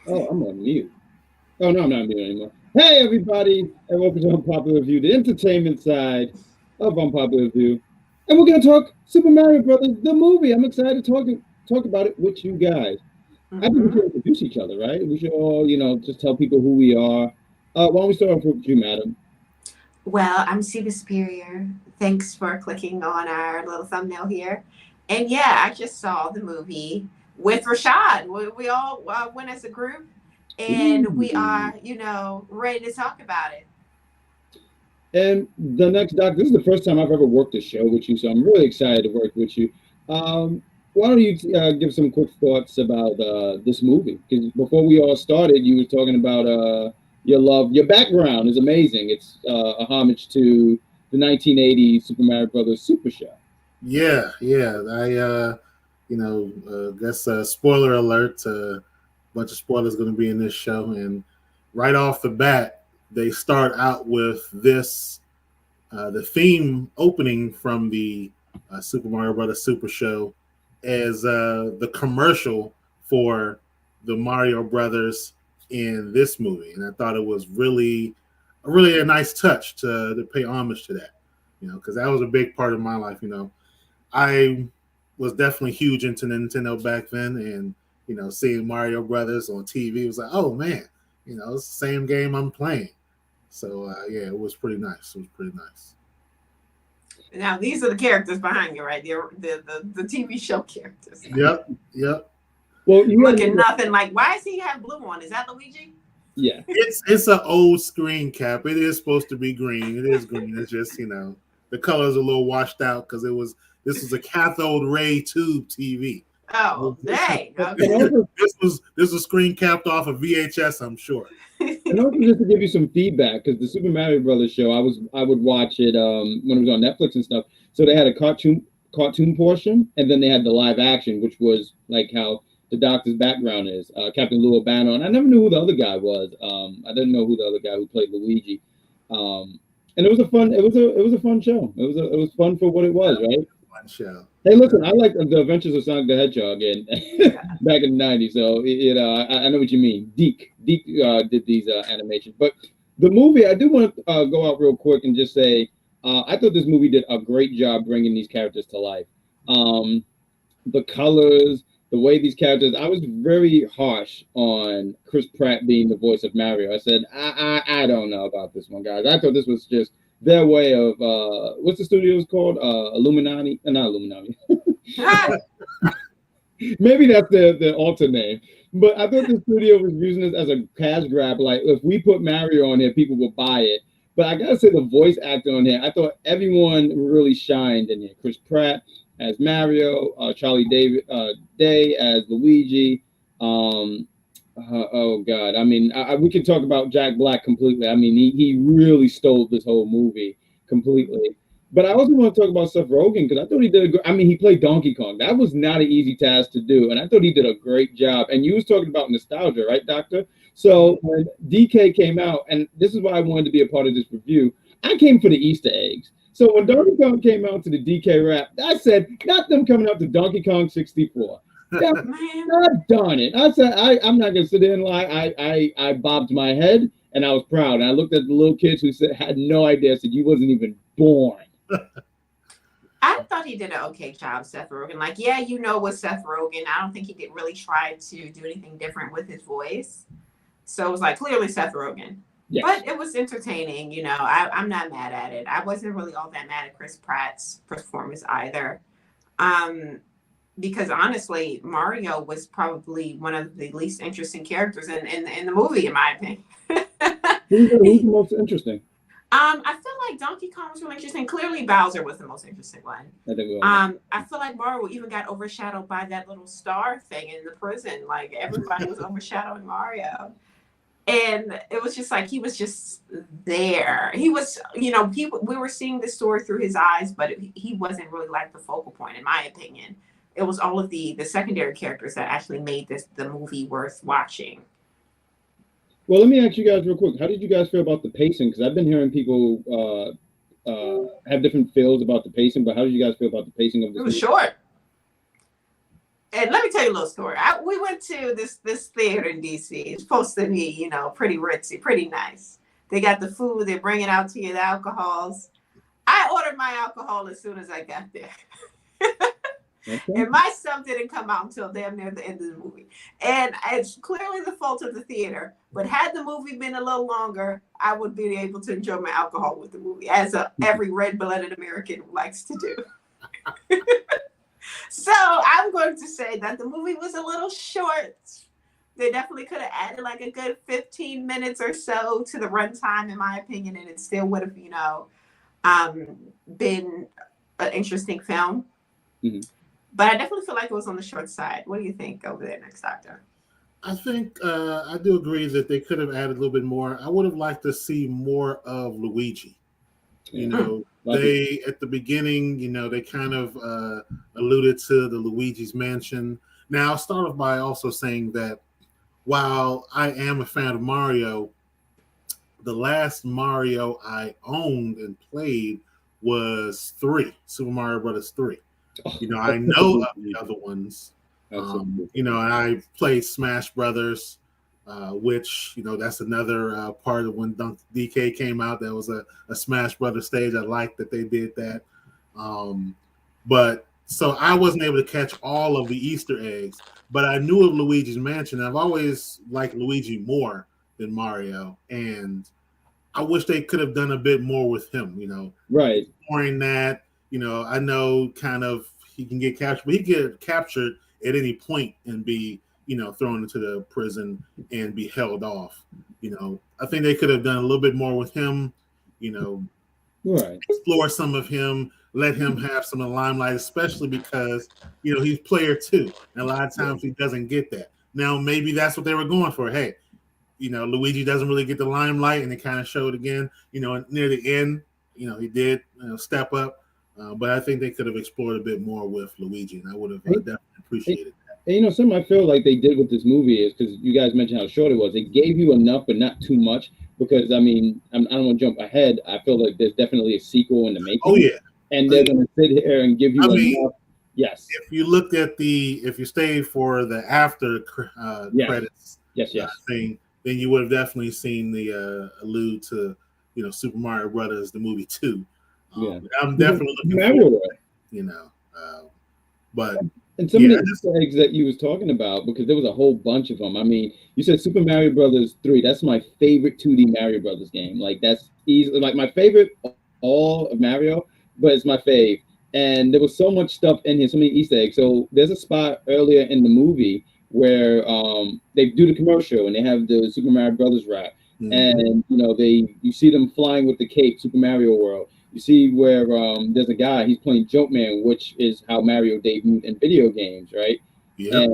Oh, I'm on mute. Oh no, I'm not mute anymore. Hey everybody, and welcome to Unpopular Review, the entertainment side of Unpopular Review. And we're gonna talk Super Mario Brothers, the movie. I'm excited to talk about it with you guys. I think we Hmm. should introduce each other, right? We should all, just tell people who we are. Why don't we start off with you, madam? Well, I'm Siva Superior. Thanks for clicking on our little thumbnail here. And yeah, I just saw the movie with Rashad. We all went as a group, and we Ooh. are, ready to talk about it. And the next doc, this is the first time I've ever worked a show with you, so I'm really excited to work with you. Um, why don't you give some quick thoughts about this movie? Because before we all started, you were talking about your love, your background is amazing. It's a homage to the 1980 Super Mario Brothers Super Show. Yeah. Guess spoiler alert. A bunch of spoilers going to be in this show, and right off the bat, they start out with this the theme opening from the Super Mario Brothers Super Show as the commercial for the Mario Brothers in this movie, and I thought it was really a nice touch to pay homage to that, because that was a big part of my life. I was definitely huge into Nintendo back then, and seeing Mario Brothers on TV was like, oh man, it's the same game I'm playing. So yeah, it was pretty nice. It was pretty nice. Now, these are the characters behind you, right? The TV show characters. Yep, yep. Well, you got Looking to, nothing like, why does he have blue on? Is that Luigi? yeah. It's an old screen cap. It is supposed to be green. It is green. It's just the colors are a little washed out because this was a cathode ray tube TV. Oh, dang. And Okay. also, This was screen capped off of VHS. I'm sure. And also just to give you some feedback, because the Super Mario Brothers show, I would watch it when it was on Netflix and stuff. So they had a cartoon portion, and then they had the live action, which was like how the Doctor's background is, Captain Lou Albano, and I never knew who the other guy was. I didn't know who the other guy who played Luigi. Um, and it was a fun show. It was fun for what it was, right? One show. Hey, listen, I like the Adventures of Sonic the Hedgehog and Yeah. back in the '90s, so I know what you mean. Deke did these animations, but the movie I do want to go out real quick and just say I thought this movie did a great job bringing these characters to life. Um, the colors, the way these characters. I was very harsh on Chris Pratt being the voice of Mario. I said I don't know about this one, guys. I thought this was just their way of what's the studio's called? Illuminati, not Illuminati. Maybe that's the alter name. But I thought the studio was using this as a cash grab. Like if we put Mario on here, people will buy it. But I gotta say the voice actor on here, I thought everyone really shined in here. Chris Pratt as Mario, Charlie David Day as Luigi. Um, oh God, I mean, we could talk about Jack Black completely. I mean, he really stole this whole movie completely. But I also want to talk about Seth Rogen because I thought he did a good. I mean, he played Donkey Kong. That was not an easy task to do, and I thought he did a great job. And you was talking about nostalgia, right, Doctor? So when DK came out, and this is why I wanted to be a part of this review, I came for the Easter eggs. So when Donkey Kong came out to the DK rap, I said, not them coming out to Donkey Kong 64. God, Man. God darn it. I said, I'm not going to sit there and lie. I bobbed my head, and I was proud. And I looked at the little kids who said, had no idea. I said, you wasn't even born. I thought he did an okay job, Seth Rogen. Like, yeah, with Seth Rogen, I don't think he did really try to do anything different with his voice. So it was like clearly Seth Rogen. Yes. But it was entertaining, I'm not mad at it. I wasn't really all that mad at Chris Pratt's performance either. Um, because honestly, Mario was probably one of the least interesting characters in the movie, in my opinion. Who's the most interesting? I feel like Donkey Kong was really interesting. Clearly, Bowser was the most interesting one. I think we all know. I feel like Mario even got overshadowed by that little star thing in the prison. Like everybody was overshadowing Mario, and it was just like he was just there. He was, we were seeing the story through his eyes, but he wasn't really like the focal point, in my opinion. It was all of the secondary characters that actually made the movie worth watching. Well, let me ask you guys real quick. How did you guys feel about the pacing? Because I've been hearing people have different feels about the pacing, but how did you guys feel about the pacing of It this was movie? short. And let me tell you a little story. We went to this theater in DC. It's supposed to be, you know, pretty ritzy, pretty nice. They got the food. They bring it out to you, the alcohols. I ordered my alcohol as soon as I got there. Okay. And my stuff didn't come out until damn near the end of the movie. And it's clearly the fault of the theater. But had the movie been a little longer, I would be able to enjoy my alcohol with the movie, as every red-blooded American likes to do. So I'm going to say that the movie was a little short. They definitely could have added like a good 15 minutes or so to the runtime, in my opinion, and it still would have, you know, been an interesting film. Mm-hmm. But I definitely feel like it was on the short side. What do you think over there, Next Doctor? I think I do agree that they could have added a little bit more. I would have liked to see more of Luigi. You know, they at the beginning, you know, they kind of alluded to the Luigi's Mansion. Now, I'll start off by also saying that while I am a fan of Mario, the last Mario I owned and played was Super Mario Brothers 3. You know, I know of the other ones. You know, and I played Smash Brothers, which, you know, that's another part of when DK came out. That was a Smash Brothers stage. I liked that they did that. But so I wasn't able to catch all of the Easter eggs, but I knew of Luigi's Mansion. I've always liked Luigi more than Mario, and I wish they could have done a bit more with him, you know. Right. Exploring that, you know, I know kind of he can get captured, but he can get captured at any point and be, you know, thrown into the prison and be held off. You know, I think they could have done a little bit more with him, you know, right. Explore some of him, let him have some of the limelight, especially because, you know, he's player 2. And a lot of times he doesn't get that. Now, maybe that's what they were going for. Hey, you know, Luigi doesn't really get the limelight, and it kind of showed again, you know, near the end, you know, he did, you know, step up. But I think they could have explored a bit more with Luigi, and I would have definitely appreciated that. And, you know, something I feel like they did with this movie is, because you guys mentioned how short it was, it gave you enough, but not too much. Because, I mean, I don't want to jump ahead. I feel like there's definitely a sequel in the making. Oh, yeah. And they're going to sit here and give you enough. Yes. If you looked at if you stayed for the after credits thing, then you would have definitely seen the allude to, you know, Super Mario Brothers, the movie 2. I'm definitely looking forward to it, you know. But and some of the Easter eggs that you was talking about, because there was a whole bunch of them. I mean, you said Super Mario Brothers 3. That's my favorite 2D Mario Brothers game. Like, that's easily like my favorite all of Mario, but it's my fave. And there was so much stuff in here, so many Easter eggs. So there's a spot earlier in the movie where they do the commercial and they have the Super Mario Brothers rap. Mm-hmm. And, you know, you see them flying with the cape, Super Mario World. You see where there's a guy, he's playing Jumpman, which is how Mario debuted in video games, right? Yeah.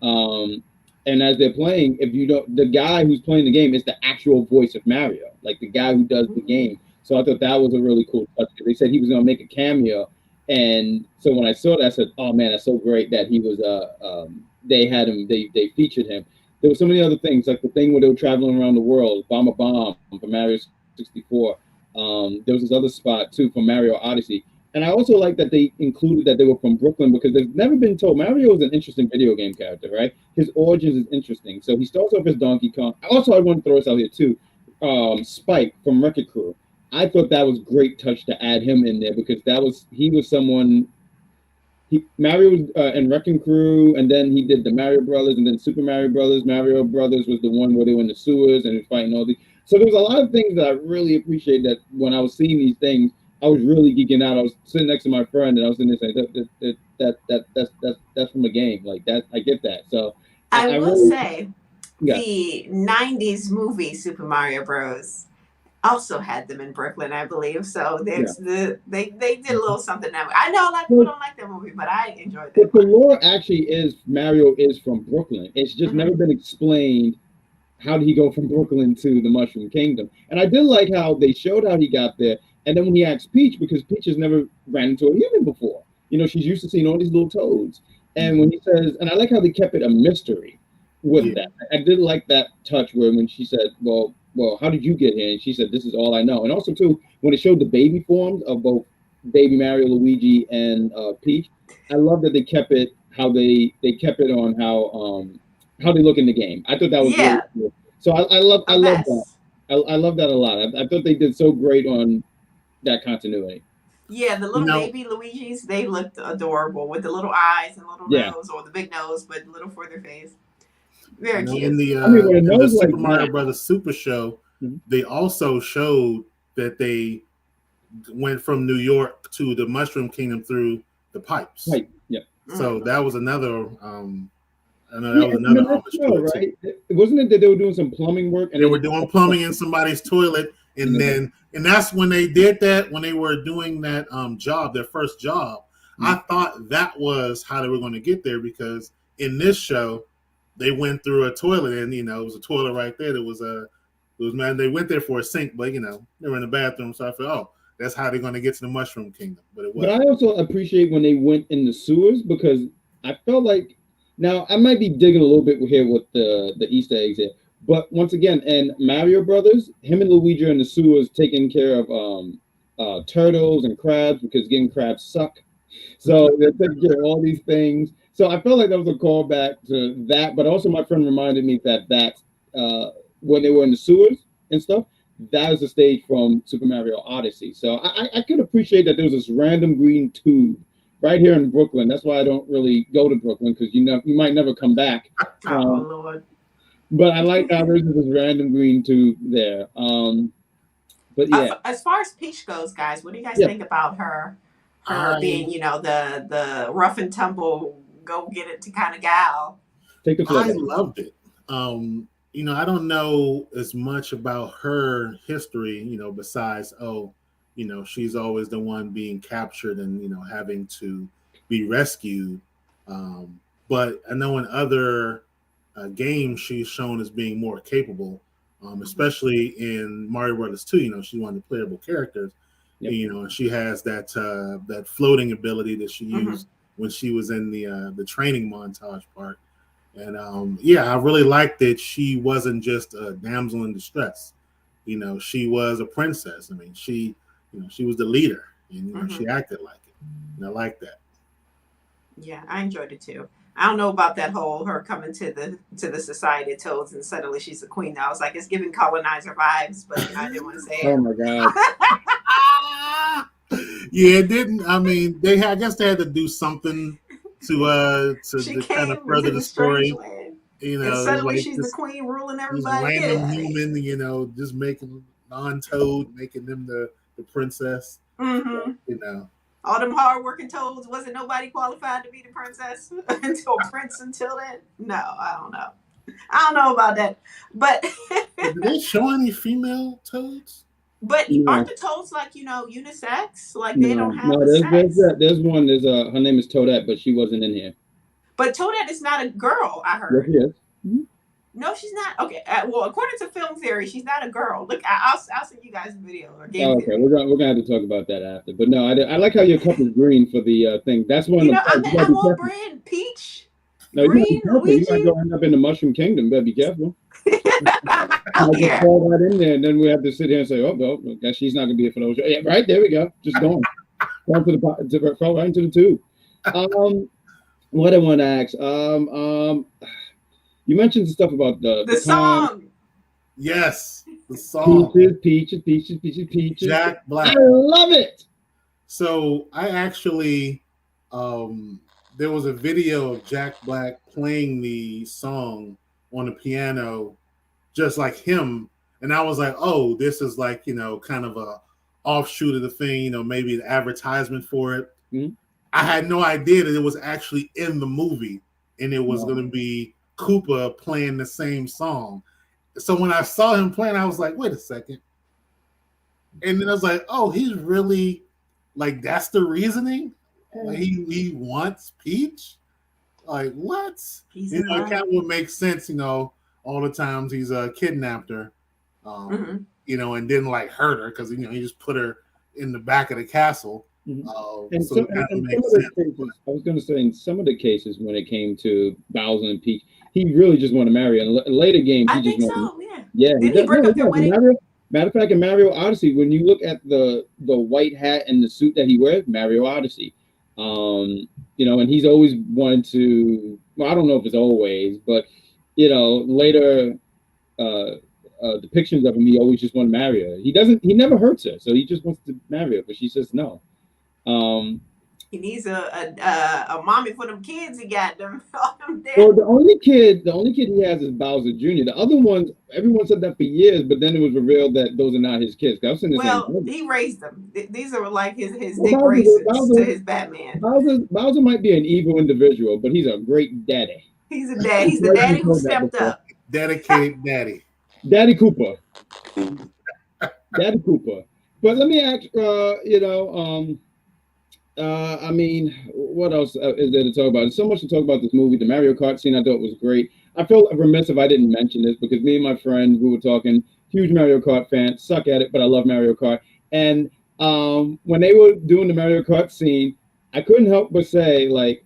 And as they're playing, if you don't, the guy who's playing the game is the actual voice of Mario, like the guy who does the game. So I thought that was a really cool touch. They said he was going to make a cameo. And so when I saw that, I said, oh man, that's so great that he was, they had him, they featured him. There were so many other things, like the thing where they were traveling around the world, Bomb a Bomb for Mario 64. There was this other spot too from Mario Odyssey. And I also like that they included that they were from Brooklyn, because they've never been told. Mario is an interesting video game character, right? His origins is interesting. So he starts off as Donkey Kong. Also, I want to throw this out here too. Spike from Wreck-It Crew. I thought that was a great touch to add him in there, because he was someone. Mario was in Wrecking Crew, and then he did the Mario Brothers, and then Super Mario Brothers. Mario Brothers was the one where they were in the sewers and he was fighting all these. So there was a lot of things that I really appreciate. That when I was seeing these things, I was really geeking out. I was sitting next to my friend, and I was sitting there saying, that's from a game, like that. I get that. So I will really say, the '90s movie Super Mario Bros. Also had them in Brooklyn, I believe. So there's they did a little something that way. I know a lot of people don't like that movie, but I enjoyed that. But the lore actually is Mario is from Brooklyn. It's just never been explained. How did he go from Brooklyn to the Mushroom Kingdom? And I did like how they showed how he got there. And then when he asked Peach, because Peach has never ran into a human before. You know, she's used to seeing all these little toads. And when he says, and I like how they kept it a mystery with that. I did like that touch where when she said, well, how did you get here? And she said, this is all I know. And also, too, when it showed the baby forms of both Baby Mario, Luigi, and Peach, I love that they kept it how they kept it on how they look in the game. I thought that was really Yeah, cool. So I a love that. mess. I love that a lot. I thought they did so great on that continuity. Yeah, the You little know, baby Luigi's, they looked adorable with the little eyes and little Yeah, nose, or the big nose, but little for their face. you Very know, cute. I mean, when a in the nose like Super Mario that, Brothers Super Show, mhm, they also showed that they went from New York to the Mushroom Kingdom through the pipes. right? Yeah, So Hmm. that was another I know that yeah. was And another in that homage show, to it too. right? Wasn't it that they were doing some plumbing work and They they were just doing plumbing in somebody's toilet, you know, and that's when they did that, when they were doing that job, their first job. I mhm. thought that was how they were going to get there, because in this show they went through a toilet, and it was a toilet right there. It was man, they went there for a sink, but they were in the bathroom, so I thought, oh, that's how they're going to get to the Mushroom Kingdom, but it But I wasn't. also appreciate when they went in the sewers because I felt like now I might be digging a little bit here with the Easter eggs here, but once again, in Mario Brothers, him and Luigi are in the sewers taking care of turtles and crabs because getting crabs suck. So they're taking care of all these things. So I felt like that was a callback to that, but also my friend reminded me that when they were in the sewers and stuff, that was the stage from Super Mario Odyssey. So I could appreciate that there was this random green tube right here in Brooklyn. That's why I don't really go to Brooklyn because you might never come back. Oh Um, Lord. but I like how there's this random green tube there. But yeah, As far as Peach goes, guys, what do you guys yeah, think about her? Her I being, the rough and tumble, go get it to kind of gal. take the floor I back. loved it. I don't know as much about her history, besides, she's always the one being captured and, having to be rescued. Um, but I know in other games she's shown as being more capable, Hmm. especially in Mario Brothers 2. She's one of the playable characters, Yep. and she has that floating ability that she Hmm. used when she was in the training montage part. And yeah, I really liked that she wasn't just a damsel in distress. She was a princess. I mean, she was the leader, and Hmm. she acted like it. And I like that. Yeah, I enjoyed it too. I don't know about that whole her coming to the Society of Toads and suddenly she's a queen. I was like, it's giving colonizer vibes, but I didn't want to say Oh it. my God. Yeah, it didn't. I mean, I guess they had to do something She to kind of came further into the the strange story. land and It's suddenly like she's the queen ruling this everybody. random Yeah. human, just making non-toad, making them the princess. Hmm. You know, All them hardworking toads, wasn't nobody qualified to be the princess until then. No, I don't know. I don't know about that, but Did they show any female toads? but aren't No, the toads like unisex? Like they don't no. have a sex. There's one. There's her name is Toadette, but she wasn't in here. But Toadette is not a girl. I Yes, heard. she is. Mhm. No, she's not. Okay. Well, according to film theory, she's not a girl. Look, I'll send you guys a video or game Oh, okay, theory. we're gonna have to talk about that after. But no, I like how your cup is green for the thing. That's one of the parts. You gotta I'm be on careful. brand. Peach, No, you gotta be green, careful. You might Luigi. go end up in the Mushroom Kingdom. Better be careful. You Oh might just yeah. fall right in there, and then we have to sit here and say, "Oh, well, I guess she's not gonna be here for those." Yeah, right there we go. Just going fall right into the tube. Um, what I want to ask. You mentioned some stuff about the The pecan, song. Yes, the song peaches. Jack I Black. love it. So I actually, there was a video of Jack Black playing the song on the piano, just like him, and I was like, oh, this is like kind of a offshoot of the thing, maybe an advertisement for it. Mhm. I had no idea that it was actually in the movie, and it was No. going to be Koopa playing the same song. So when I saw him playing, I was like, wait a second. And then I was like, oh, he's really like, that's the reasoning? Like, he wants Peach? Like, what? He's in It kind love. of would make sense, all the times he's kidnapped her, Hmm. and didn't like hurt her because, he just put her in the back of the castle. Mhm. So it kind of And some makes of the sense. cases, I was going to say, in some of the cases when it came to Bowser and Peach, he really just wanted to marry her. In later games, I he just think wanted, so. Yeah. yeah, he Didn't he does. break No, he up their does. wedding? Matter of fact, in Mario Odyssey, when you look at the white hat and the suit that he wears, Mario Odyssey. And he's always wanted to. Well, I don't know if it's always, but later depictions of him, he always just wanted to marry her. He never hurts her, so he just wants to marry her, but she says no. He needs a mommy for them kids. He got them. Well, the only kid he has is Bowser Jr. The other ones, everyone said that for years, but then it was revealed that those are not his kids. He raised them. These are like his Dick Graysons to his Batman. Bowser might be an evil individual, but he's a great daddy. He's a dad. He's the daddy who stepped up. Dedicated daddy. Daddy Cooper. Daddy Cooper. But let me ask, I mean, what else is there to talk about? There's so much to talk about this movie. The Mario Kart scene I thought was great. I felt remiss if I didn't mention this because me and my friend, we were talking, huge Mario Kart fan, suck at it, but I love Mario Kart. And when they were doing the Mario Kart scene, I couldn't help but say, like,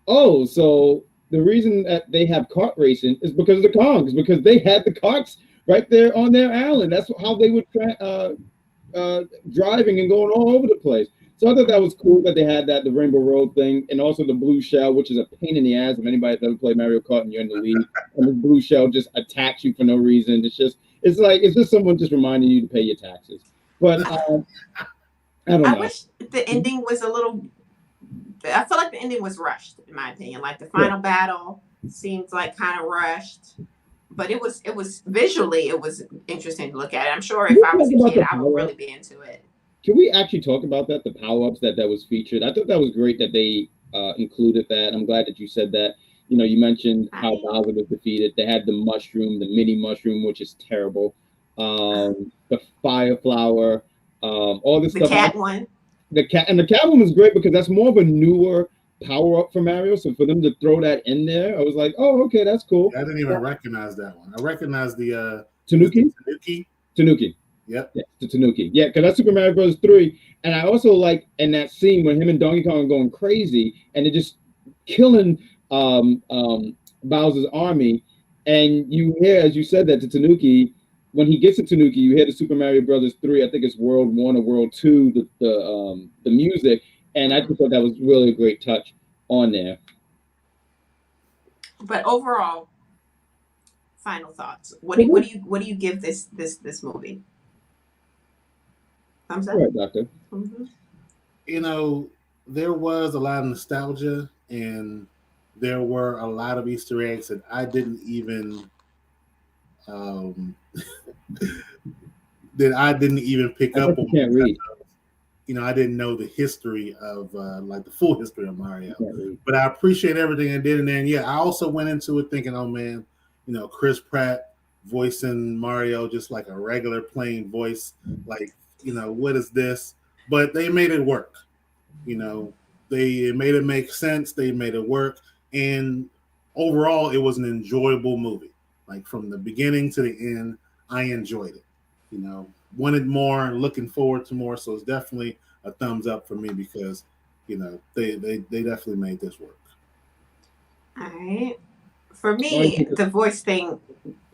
oh, so the reason that they have kart racing is because of the Kongs, because they had the karts right there on their island. That's how they were driving and going all over the place. So I thought that was cool that they had that, the Rainbow Road thing, and also the blue shell, which is a pain in the ass if anybody's ever played Mario Kart and you're in the lead, and the blue shell just attacks you for no reason. It's just someone just reminding you to pay your taxes. But I don't know. I wish the ending was a little. I feel like the ending was rushed, in my opinion. Like the final battle seems like kind of rushed, but it was visually it was interesting to look at. I'm sure if I was a kid, I would really be into it. Can we actually talk about that? The power-ups that was featured. I thought that was great that they included that. I'm glad that you said that. You mentioned how Bowser was defeated. They had the mushroom, the mini mushroom, which is terrible. The fire flower, all this stuff. The cat one. The cat one was great because that's more of a newer power-up for Mario. So for them to throw that in there, I was like, oh, okay, that's cool. I didn't even recognize that one. I recognized the Tanuki. Tanuki. Yep. Yeah, to Tanuki. Yeah, because that's Super Mario Bros. 3. And I also like in that scene when him and Donkey Kong are going crazy and they're just killing Bowser's army. And you hear, as you said that to Tanuki, when he gets to Tanuki, you hear the Super Mario Brothers 3, I think it's World 1 or World 2, the music. And I just thought that was really a great touch on there. But overall, final thoughts. What do you give this movie? Thumbs up? All right, Doctor. Mm-hmm. There was a lot of nostalgia and there were a lot of Easter eggs that I didn't even pick up on. Can't read. I didn't know the history of like the full history of Mario, but I appreciate everything I did. And then, I also went into it thinking, oh man, Chris Pratt voicing Mario, just like a regular plain voice, like, what is this? But they made it work. They made it make sense. They made it work. And overall, it was an enjoyable movie. Like from the beginning to the end, I enjoyed it. Wanted more, looking forward to more. So it's definitely a thumbs up for me because, they definitely made this work. All right. For me, the voice thing,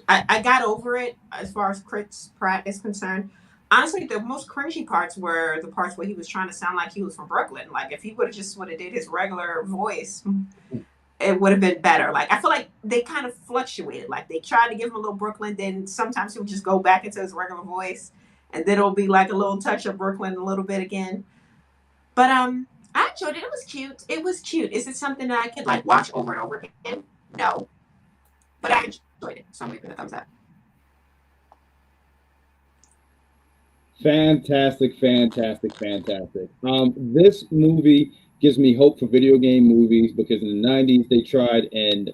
I got over it as far as Chris Pratt is concerned. Honestly, the most cringy parts were the parts where he was trying to sound like he was from Brooklyn. Like if he would have did his regular voice, it would have been better. Like I feel like they kind of fluctuated. Like they tried to give him a little Brooklyn, then sometimes he would just go back into his regular voice, and then it'll be like a little touch of Brooklyn a little bit again. But I enjoyed it. It was cute. Is it something that I could like watch over and over again? No, but I enjoyed it. So I'm giving it a thumbs up. Fantastic. This movie gives me hope for video game movies because in the 90s they tried, and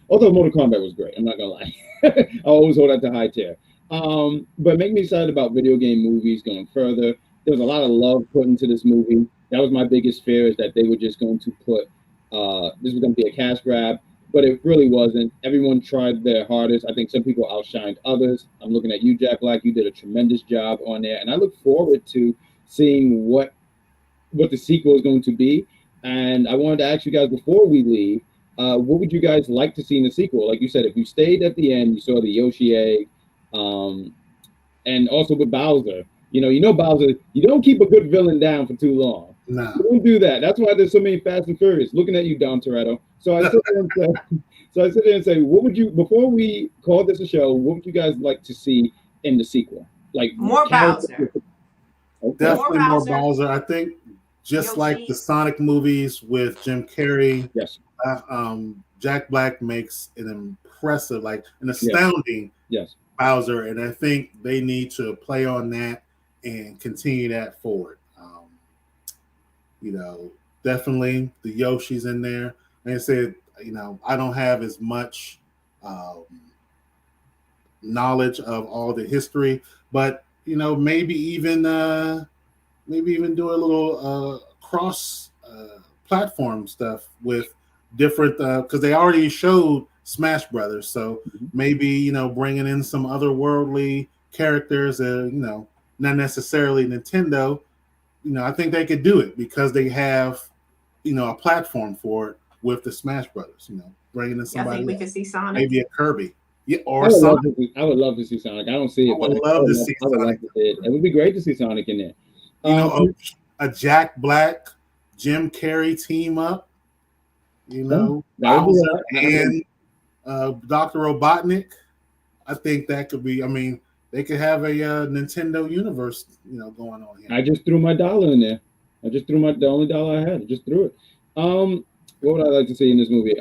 although Mortal Kombat was great, I'm not gonna lie, I always hold that to high tier. But make me excited about video game movies going further. There was a lot of love put into this movie. That was my biggest fear, is that they were just going to put this was going to be a cash grab. But it really wasn't. Everyone tried their hardest. I think some people outshined others. I'm looking at you, Jack Black. You did a tremendous job on there. And I look forward to seeing what the sequel is going to be. And I wanted to ask you guys before we leave, what would you guys like to see in the sequel? Like you said, if you stayed at the end, you saw the Yoshi egg. And also with Bowser. Bowser, you don't keep a good villain down for too long. No. Don't do that. That's why there's so many Fast and Furious. Looking at you, Dom Toretto. So I sit there and say, what would you, before we call this a show, what would you guys like to see in the sequel? Like more Bowser. Okay. Definitely more Bowser. Bowser. I think just Yoshi. like the Sonic movies with Jim Carrey, Yes. Jack Black makes an impressive, like an astounding Yes. Bowser, and I think they need to play on that and continue that forward. Definitely the Yoshi's in there. Like I said, I don't have as much knowledge of all the history, but maybe even do a little cross platform stuff with different because they already showed Smash Brothers, so maybe bringing in some otherworldly characters, not necessarily Nintendo. I think they could do it because they have a platform for it with the Smash Brothers. Bringing in somebody. I think we could see Sonic. Maybe a Kirby. Yeah, or I Sonic. would love to see Sonic. I don't see it. I would love to see Sonic. It would be great to see Sonic in there. A Jack Black, Jim Carrey team up. Bowser and Dr. Robotnik. I think that could be. I mean, they could have a Nintendo universe, going on here. I just threw my dollar in there. The only dollar I had. I just threw it. What would I like to see in this movie?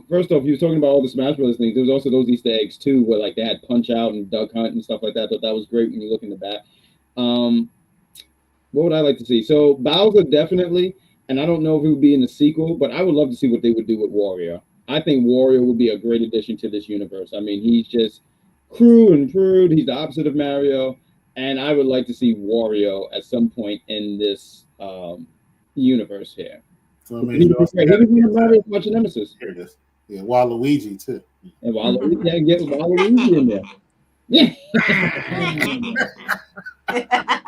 First off, you were talking about all the Smash Brothers things. There was also those Easter eggs too, where like they had Punch Out and Duck Hunt and stuff like that. I thought that was great when you look in the back. What would I like to see? So Bowser definitely, and I don't know if it would be in the sequel, but I would love to see what they would do with Wario. I think Wario would be a great addition to this universe. I mean, he's just crude and prude. He's the opposite of Mario, and I would like to see Wario at some point in this universe here. So I mean, he was Mario's arch nemesis. Here it is. Yeah, Waluigi too. And Waluigi, get Waluigi in there. Yeah.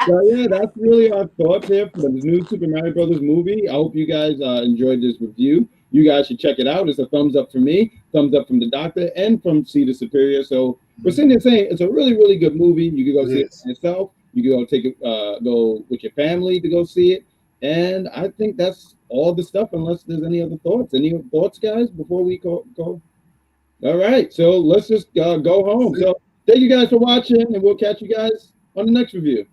So yeah, that's really our thoughts here for the new Super Mario Brothers movie. I hope you guys enjoyed this review. You guys should check it out. It's a thumbs up from me, thumbs up from the doctor, and from Cedar Superior. So we're sitting there saying it's a really, really good movie. You can go see it yourself. You can go take it, go with your family to go see it. And I think that's all the stuff, unless there's any other thoughts. Any thoughts, guys, before we go? All right, so let's just go home. So thank you guys for watching, and we'll catch you guys on the next review.